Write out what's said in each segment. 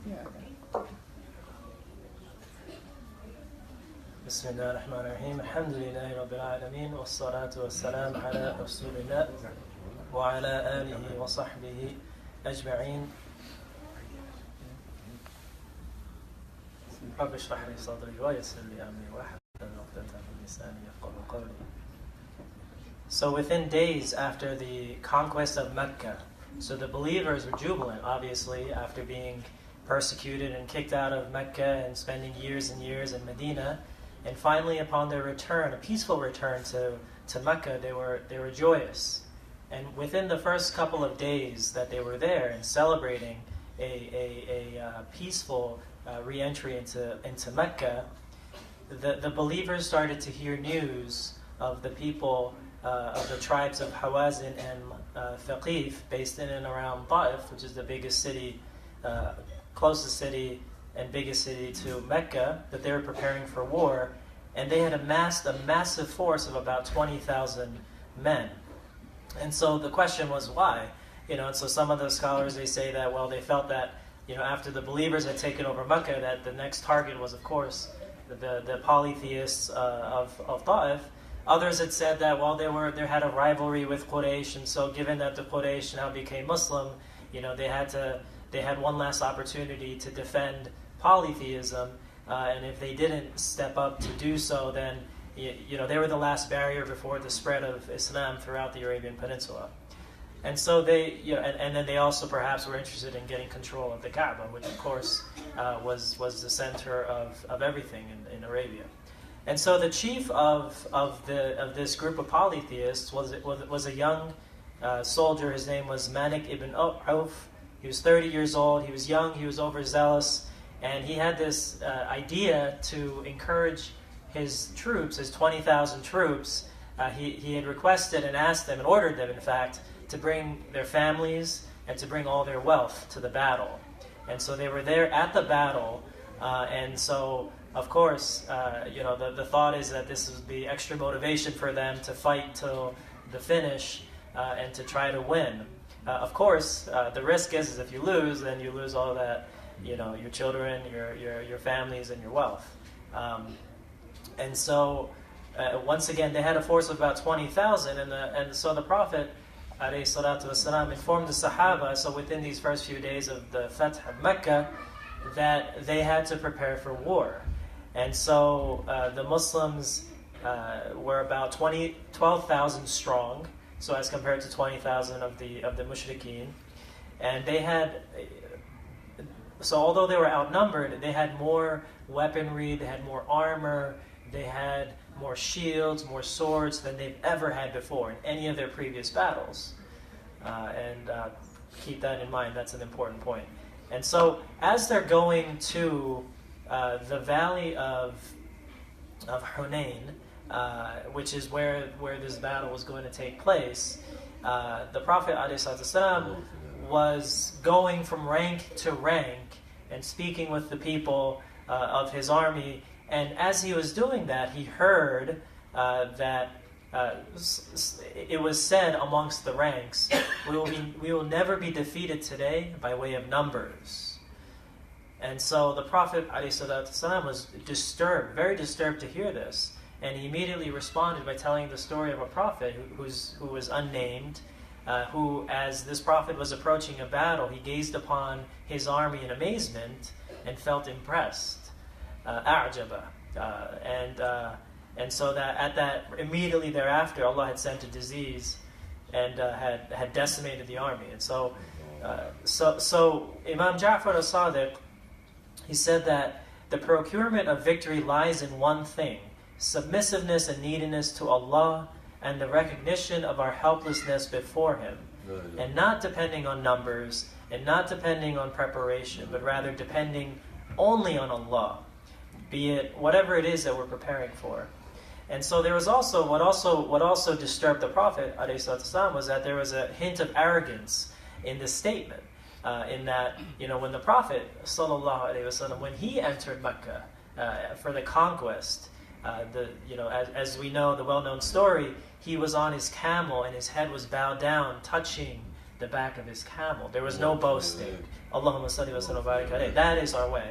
بسم الله الرحمن الرحيم الحمد لله رب العالمين والصلاة والسلام على رسول الله وعلى آله وصحبه أجمعين رب اشرح لي صدري ويسر لي أمري واحلل عقدة من لساني يفقهوا قولي. So within days after the conquest of Mecca, so the believers were jubilant, obviously, after being persecuted and kicked out of Mecca and spending years and years in Medina. And finally, upon their return, a peaceful return to Mecca, they were joyous. And within the first couple of days that they were there and celebrating a peaceful re-entry into Mecca, the believers started to hear news of the people of the tribes of Hawazin and Thaqif, based in and around Ta'if, which is the biggest city, closest city and biggest city to Mecca, that they were preparing for war, and they had amassed a massive force of about 20,000 men. And so the question was why? And so some of the scholars, they say that, well, they felt that, after the believers had taken over Mecca, that the next target was, of course, the polytheists of Ta'if. Others had said that, well, they had a rivalry with Quraysh, and so given that the Quraysh now became Muslim, they had one last opportunity to defend polytheism, and if they didn't step up to do so, then they were the last barrier before the spread of Islam throughout the Arabian Peninsula. And so they, and then they also perhaps were interested in getting control of the Kaaba, which of course was the center of everything in Arabia. And so the chief of this group of polytheists was a young soldier. His name was Malik ibn Auf. He was 30 years old. He was young. He was overzealous. And he had this idea to encourage his troops, his 20,000 troops. He had requested and asked them, and ordered them, in fact, to bring their families and to bring all their wealth to the battle. And so they were there at the battle. And so, of course, the thought is that this is the extra motivation for them to fight till the finish and to try to win. Of course, the risk is if you lose, then you lose all that, your children, your families, and your wealth. And so, once again, they had a force of about 20,000, and so the Prophet ﷺ informed the Sahaba, so within these first few days of the Fath of Mecca, that they had to prepare for war. And so the Muslims were about 12,000 strong, so as compared to 20,000 of the mushrikeen. And they had, so although they were outnumbered, they had more weaponry, they had more armor, they had more shields, more swords than they've ever had before in any of their previous battles. And keep that in mind, that's an important point. And so as they're going to the valley of Hunain, which is where this battle was going to take place, the Prophet ﷺ was going from rank to rank and speaking with the people of his army. And as he was doing that, he heard that it was said amongst the ranks, we will never be defeated today by way of numbers. And so the Prophet ﷺ was disturbed, very disturbed to hear this. And he immediately responded by telling the story of a prophet who was unnamed, who, as this prophet was approaching a battle, he gazed upon his army in amazement and felt impressed. A'jaba. And so that immediately thereafter, Allah had sent a disease and had decimated the army. And so Imam Ja'far as-Sadiq, he said that the procurement of victory lies in one thing: submissiveness and neediness to Allah, and the recognition of our helplessness before Him, and not depending on numbers, and not depending on preparation, but rather depending only on Allah, be it whatever it is that we're preparing for. And so there was also what also disturbed the Prophet ﷺ was that there was a hint of arrogance in this statement, in that when the Prophet ﷺ, when he entered Mecca for the conquest, as we know the well-known story, he was on his camel and his head was bowed down, touching the back of his camel. There was no boasting. Allahumma salli wa sallam barik alayhi. That is our way.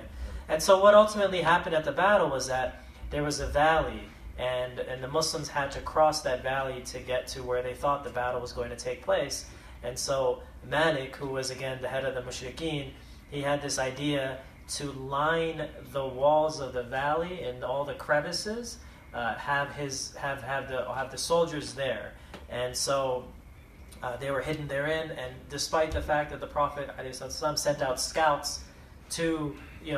And so what ultimately happened at the battle was that there was a valley, and the Muslims had to cross that valley to get to where they thought the battle was going to take place. And so Malik, who was again the head of the Mushrikeen, he had this idea to line the walls of the valley and all the crevices, have the soldiers there. And so they were hidden therein, and despite the fact that the Prophet ﷺ sent out scouts to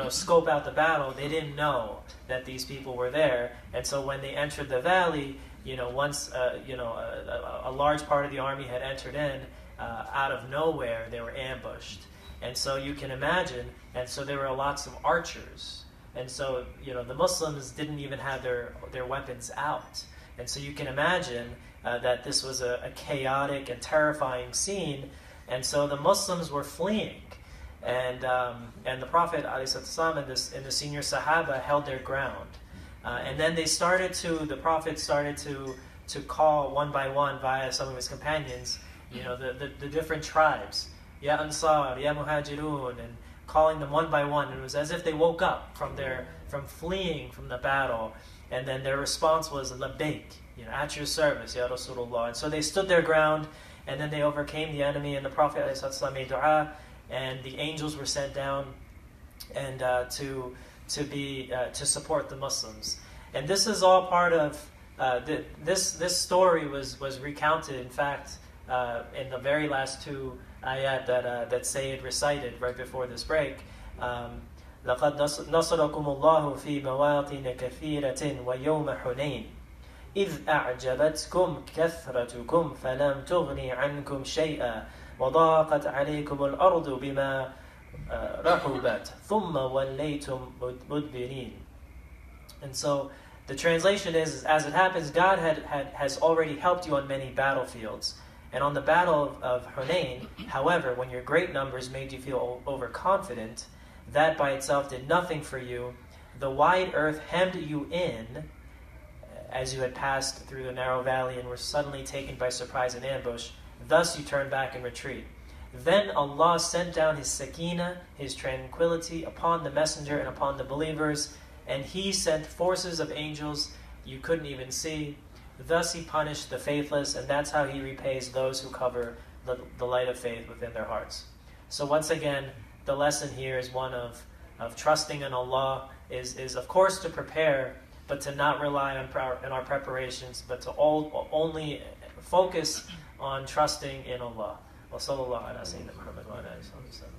scope out the battle, they didn't know that these people were there. And so when they entered the valley, once a large part of the army had entered in, out of nowhere they were ambushed. And so you can imagine, and so there were lots of archers. And so, the Muslims didn't even have their weapons out. And so you can imagine that this was a chaotic and terrifying scene. And so the Muslims were fleeing. And the Prophet ﷺ and the senior Sahaba held their ground. And then the Prophet started to call one by one via some of his companions, the different tribes. Ya Ansar, Ya Muhajirun, and calling them one by one. It was as if they woke up from fleeing from the battle, and then their response was Labbaik, at your service, Ya Rasulullah. And so they stood their ground, and then they overcame the enemy, and the Prophet ﷺ made dua, and the angels were sent down and to support the Muslims. And this is all part of this story was recounted, in fact, in the very last two ayat that Zaid recited right before this break. لَقَدْ نَصَرَكُمُ اللَّهُ فِي مَوَاطِنَ كَثِيرَةٍ وَيَوْمَ حُنَيْنٍ إِذْ أَعْجَبَتْكُمْ كَثْرَتُكُمْ فَلَمْ تُغْنِ عَنْكُمْ شَيْئًا وَضَاقَتْ عَلَيْكُمُ الْأَرْضُ بِمَا رَحُبَتْ ثُمَّ وَلَّيْتُمْ مُدْبِرِينَ. And so the translation is, as it happens, God has already helped you on many battlefields. And on the battle of Hunayn, however, when your great numbers made you feel overconfident, that by itself did nothing for you. The wide earth hemmed you in as you had passed through the narrow valley and were suddenly taken by surprise and ambush. Thus you turned back and retreat. Then Allah sent down His sakina, His tranquility, upon the messenger and upon the believers, and He sent forces of angels you couldn't even see. Thus He punished the faithless, and that's how He repays those who cover the light of faith within their hearts. So once again, the lesson here is one of trusting in Allah, is of course to prepare, but to not rely on our preparations, but to only focus on trusting in Allah. Wa sallallahu ala sayyidina Muhammad wa ala alihi wa sallam.